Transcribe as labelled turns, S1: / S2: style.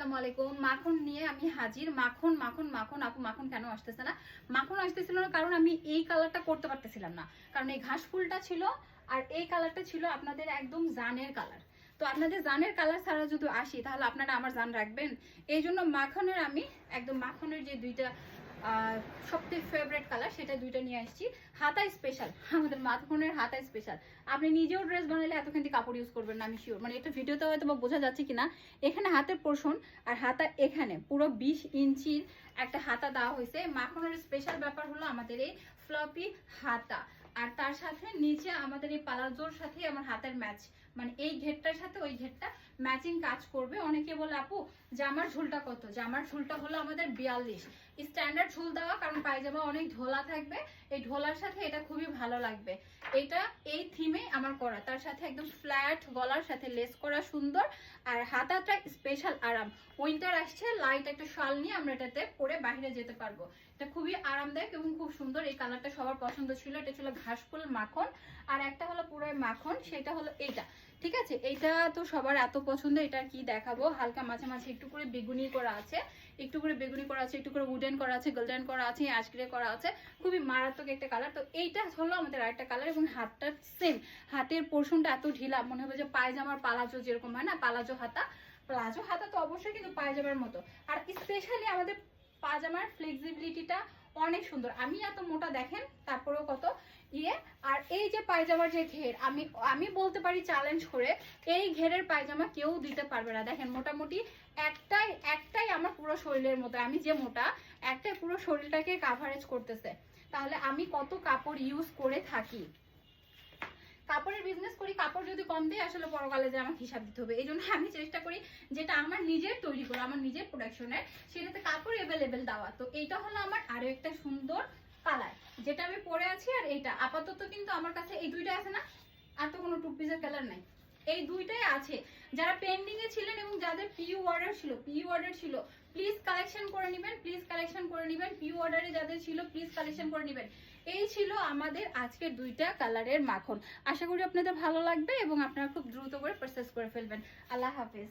S1: আসসালামু আলাইকুম। মাখন নিয়ে আমি হাজির। মাখন মাখন মাখন আপু মাখন কেন আসতেছে না? মাখন আসতেছিল না কারণ আমি এই কালারটা করতে পারতেছিলাম না, কারণ এই ঘাস ফুলটা ছিল আর এই কালারটা ছিল আপনাদের একদম জানের কালার। তো আপনাদের জানের কালার ছাড়া যদি আসি তাহলে আপনারা আমার জান রাখবেন। এই জন্য মাখনের আমি একদম মাখনের যে দুইটা সবথেকে ফেভারিট কালার সেটা দুইটা নিয়ে আসছি। হাতা স্পেশাল, আমাদের মাখনের হাতা স্পেশাল। আপনি নিজেও ড্রেস বানালে এতখানি কাপড় ইউজ করবেন না, আমি শিওর। মানে এটা ভিডিওতে হয়তো বা বোঝা যাচ্ছে কিনা, এখানে হাতের পোর্শন আর হাতা এখানে পুরো 20 ইঞ্চির একটা হাতা দেওয়া হয়েছে। মাখনের স্পেশাল ব্যাপার হলো আমাদের এই ফ্লপি হাতা, আর তার সাথে নিচে আমাদের এই পালাজোর সাথে আমার হাতের ম্যাচ, মানে এই ঘেরটার সাথে ওই ঘেরটা ম্যাচিং কাজ করবে। অনেকে বলে আপু জামার ঝুলটা কত? জামার ঝুলটা হলো আমাদের 42 স্ট্যান্ডার্ড ঝুল দেওয়া, কারণ পায়জামা অনেক ঢোলা থাকবে, এই ঢোলার সাথে এটা খুবই ভালো লাগবে। এটা এই থিমে আমার করা, তার সাথে একদম ফ্ল্যাট গলার সাথে লেস করা সুন্দর, আর হাতাটা স্পেশাল আরাম। উইন্টার আসছে, লাইট একটা শাল নিয়ে আমরা এটাতে পরে বাইরে যেতে পারবো। এটা খুবই আরামদায়ক এবং খুব সুন্দর। এই কালারটা সবার পছন্দ ছিল। এটা ছিল ঘাসফুল মাখন, আর একটা হলো পুরো মাখন, সেটা হলো এইটা। ঠিক আছে, এইটা তো সবার এত পছন্দ। এটা কি দেখাবো, হালকা মাঝে মাঝে একটু করে বেগুনি করা আছে, একটু করে বেগুনি করা আছে, একটু করে উডেন করা আছে, গোল্ডেন করা আছে, অ্যাশ গ্রে করা আছে। খুবই মারাত্মক একটা কালার। তো এইটা হলো আমাদের আরেকটা কালার, এবং হাতটা সেম। হাতের পোর্শনটা এত ঢিলা, মনে হবে যে পায়জামার পালাজো যেরকম হয় না, পালাজো হাতা। প্লাজো হাতা তো অবশ্যই, কিন্তু পায়জামার মতো। আর স্পেশালি আমাদের পায়জামার ফ্লেক্সিবিলিটিটা অনেক সুন্দর। আমি এত মোটা দেখেন, তারপরেও কত ইয়ে। আর এই যে পায়জামার যে ঘের, আমি বলতে পারি চ্যালেঞ্জ করে, এই ঘেরের পায়জামা কেউ দিতে পারবে না। দেখেন মোটামুটি একটাই আমার পুরো শরীরের মতো, আমি যে মোটা, একটাই পুরো শরীরটাকে কাভারেজ করতেছে। তাহলে আমি কত কাপড় ইউজ করে থাকি, কাপড়ের বিজনেস করি, কাপড় যদি কম দেয় আসলে পরকালে যে আমাকে হিসাব দিতে হবে। এই জন্য আমি চেষ্টা করি যেটা আমার নিজের তৈরি করা, আমার নিজের প্রোডাকশনের, সেটাতে কাপড় অ্যাভেলেবেল দেওয়া। তো এইটা হলো আমার আরো একটা সুন্দর কালার, যেটা আমি পরে আছি। আর এইটা আপাতত কিন্তু আমার কাছে এই দুইটা আছে না, আর তো কোনো টু পিসের কালার নাই, এই দুইটাই আছে। যারা পেন্ডিং এ ছিলেন এবং যাদের পিইউ অর্ডার ছিল, প্লিজ কালেকশন করে নেবেন, প্লিজ কালেকশন করে নেবেন। পিইউ অর্ডারে যাদের ছিল প্লিজ কালেকশন করে নেবেন। এই ছিল আমাদের আজকের দুইটা কালারের মাখন। আশা করি আপনাদের ভালো লাগবে এবং আপনারা খুব দ্রুত করে পারচেজ করে ফেলবেন। আল্লাহ হাফেজ।